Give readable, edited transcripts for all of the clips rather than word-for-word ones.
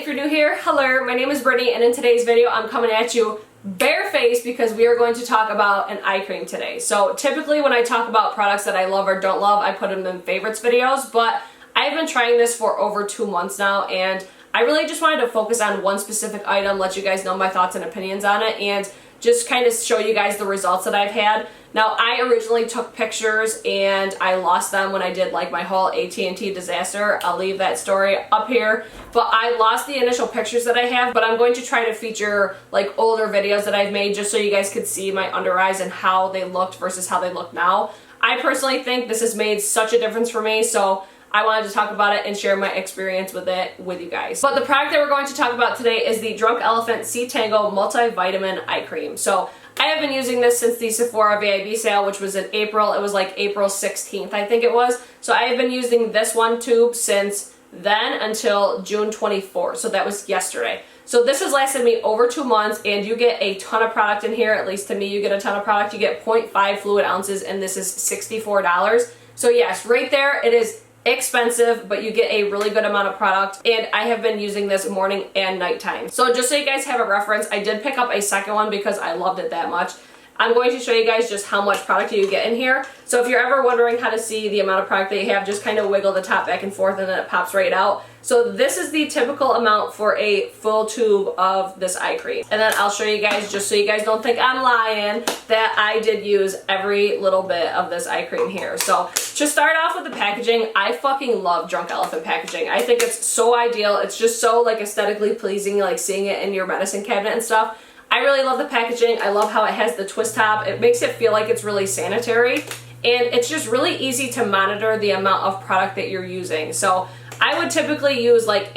if you're new here, hello, my name is Brittany, and in today's video I'm coming at you barefaced because we are going to talk about an eye cream today. So typically when I talk about products that I love or don't love, I put them in favorites videos, but I've been trying this for over 2 months now, and I really just wanted to focus on one specific item, let you guys know my thoughts and opinions on it, and just kind of show you guys the results that I've had. Now, I originally took pictures and I lost them when I did like my whole AT&T disaster. I'll leave that story up here. But I lost the initial pictures that I have, but I'm going to try to feature like older videos that I've made just so you guys could see my under eyes and how they looked versus how they look now. I personally think this has made such a difference for me, so I wanted to talk about it and share my experience with it with you guys. But the product that we're going to talk about today is the Drunk Elephant C Tango Multivitamin Eye Cream. So I have been using this since the Sephora VIB sale, which was in April. It was like April 16th, I think it was. So I have been using this one tube since then until June 24th. So that was yesterday. So this has lasted me over 2 months, and you get a ton of product in here. At least to me, you get a ton of product. You get 0.5 fluid ounces, and this is $64. So yes, right there, it is expensive, but you get a really good amount of product, and I have been using this morning and nighttime. So just so you guys have a reference, I did pick up a second one because I loved it that much. I'm going to show you guys just how much product you get in here. So if you're ever wondering how to see the amount of product that you have, just kind of wiggle the top back and forth and then it pops right out. So this is the typical amount for a full tube of this eye cream. And then I'll show you guys, just so you guys don't think I'm lying, that I did use every little bit of this eye cream here. So to start off with the packaging, I fucking love Drunk Elephant packaging. I think it's so ideal. It's just so like aesthetically pleasing, like seeing it in your medicine cabinet and stuff. I really love the packaging. I love how it has the twist top. It makes it feel like it's really sanitary, and it's just really easy to monitor the amount of product that you're using. So I would typically use like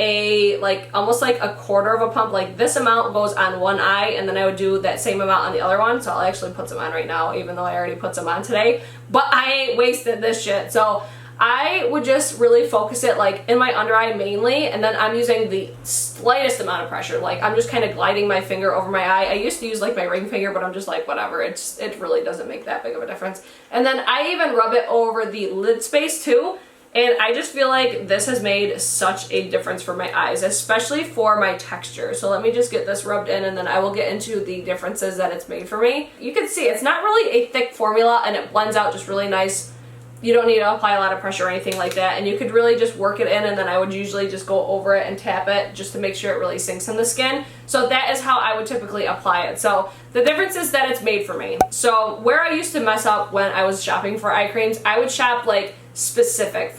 almost like a quarter of a pump. Like this amount goes on one eye, and then I would do that same amount on the other one. So I'll actually put some on right now, even though I already put some on today. But I ain't wasted this shit. So I would just really focus it like in my under eye mainly, and then I'm using the slightest amount of pressure. Like I'm just kind of gliding my finger over my eye. I used to use like my ring finger, but I'm just like whatever. It really doesn't make that big of a difference. And then I even rub it over the lid space too. And I just feel like this has made such a difference for my eyes, especially for my texture. So let me just get this rubbed in, and then I will get into the differences that it's made for me. You can see it's not really a thick formula, and it blends out just really nice. You don't need to apply a lot of pressure or anything like that, and you could really just work it in, and then I would usually just go over it and tap it just to make sure it really sinks in the skin. So that is how I would typically apply it. So the difference is that it's made for me. So where I used to mess up when I was shopping for eye creams, I would shop like specific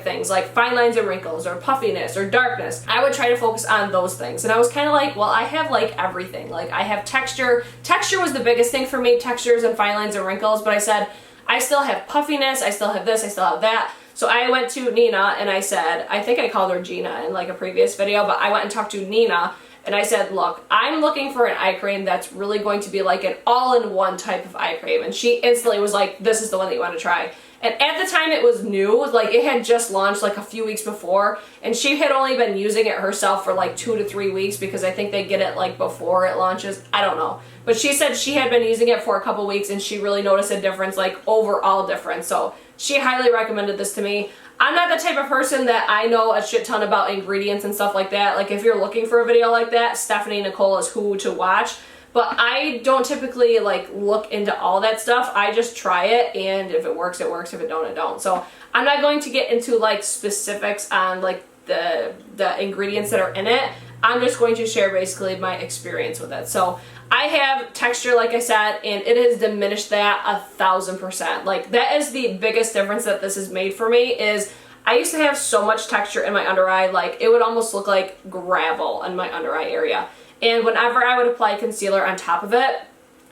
things like fine lines and wrinkles or puffiness or darkness. I would try to focus on those things, and I was kind of like, well, I have like everything. Like I have texture. Texture was the biggest thing for me, textures and fine lines and wrinkles, but I said I still have puffiness, I still have this, I still have that. So I went to Nina and I said, I think I called her Gina in like a previous video, but I went and talked to Nina and I said, look, I'm looking for an eye cream that's really going to be like an all-in-one type of eye cream. And she instantly was like, this is the one that you want to try. And at the time it was new, like it had just launched like a few weeks before, and she had only been using it herself for like 2 to 3 weeks because I think they get it like before it launches. I don't know. But she said she had been using it for a couple weeks and she really noticed a difference, like overall difference. So she highly recommended this to me. I'm not the type of person that I know a shit ton about ingredients and stuff like that. Like if you're looking for a video like that, Stephanie Nicole is who to watch. But I don't typically like look into all that stuff. I just try it, and if it works, it works. If it don't, it don't. So I'm not going to get into like specifics on like the ingredients that are in it. I'm just going to share basically my experience with it. So I have texture, like I said, and it has diminished that 1000%. Like that is the biggest difference that this has made for me. Is I used to have so much texture in my under eye, like it would almost look like gravel in my under eye area. And whenever I would apply concealer on top of it,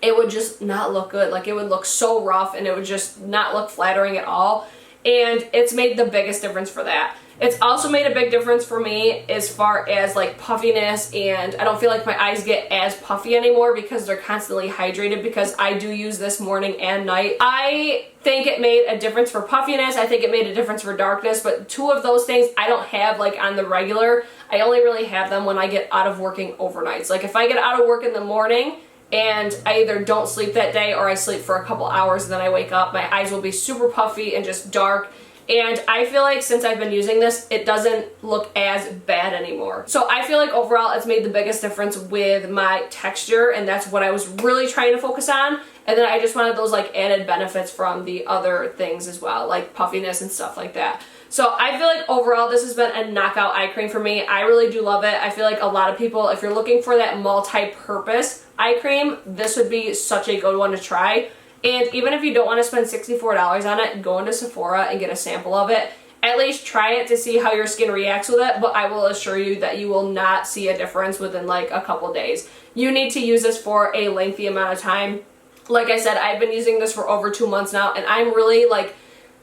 it would just not look good. Like it would look so rough, and it would just not look flattering at all. And it's made the biggest difference for that. It's also made a big difference for me as far as like puffiness, and I don't feel like my eyes get as puffy anymore because they're constantly hydrated, because I do use this morning and night. I think it made a difference for puffiness. I think it made a difference for darkness, but two of those things I don't have like on the regular. I only really have them when I get out of working overnights. Like if I get out of work in the morning and I either don't sleep that day or I sleep for a couple hours and then I wake up, my eyes will be super puffy and just dark. And I feel like since I've been using this, it doesn't look as bad anymore. So I feel like overall it's made the biggest difference with my texture, and that's what I was really trying to focus on. And then I just wanted those like added benefits from the other things as well, like puffiness and stuff like that. So I feel like overall this has been a knockout eye cream for me. I really do love it. I feel like a lot of people, if you're looking for that multi-purpose eye cream, this would be such a good one to try. And even if you don't want to spend $64 on it, go into Sephora and get a sample of it. At least try it to see how your skin reacts with it, but I will assure you that you will not see a difference within like a couple days. You need to use this for a lengthy amount of time. Like I said, I've been using this for over 2 months now, and I'm really like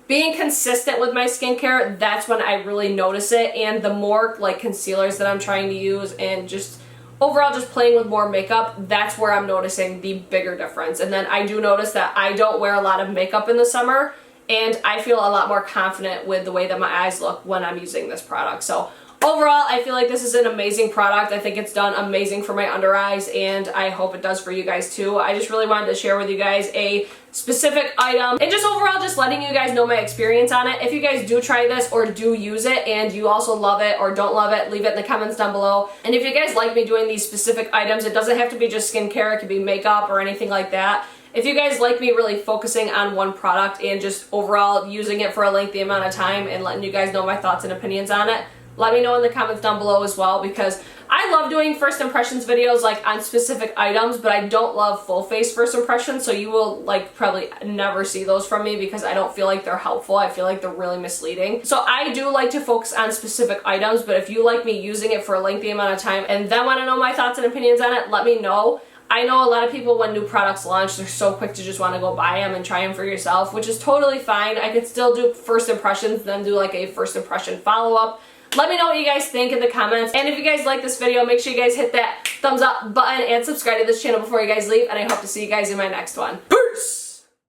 being consistent with my skincare. That's when I really notice it. And the more like concealers that I'm trying to use and just overall just playing with more makeup, that's where I'm noticing the bigger difference. And then I do notice that I don't wear a lot of makeup in the summer, and I feel a lot more confident with the way that my eyes look when I'm using this product. So overall, I feel like this is an amazing product. I think it's done amazing for my under eyes, and I hope it does for you guys too. I just really wanted to share with you guys a specific item and just overall just letting you guys know my experience on it. If you guys do try this or do use it and you also love it or don't love it, leave it in the comments down below. And if you guys like me doing these specific items, it doesn't have to be just skincare, it could be makeup or anything like that. If you guys like me really focusing on one product and just overall using it for a lengthy amount of time and letting you guys know my thoughts and opinions on it, let me know in the comments down below as well, because I love doing first impressions videos like on specific items, but I don't love full face first impressions, so you will like probably never see those from me because I don't feel like they're helpful. I feel like they're really misleading. So I do like to focus on specific items, but if you like me using it for a lengthy amount of time and then want to know my thoughts and opinions on it, let me know. I know a lot of people, when new products launch, they're so quick to just want to go buy them and try them for yourself, which is totally fine. I could still do first impressions, then do like a first impression follow-up. Let me know what you guys think in the comments. And if you guys like this video, make sure you guys hit that thumbs up button and subscribe to this channel before you guys leave. And I hope to see you guys in my next one. Peace!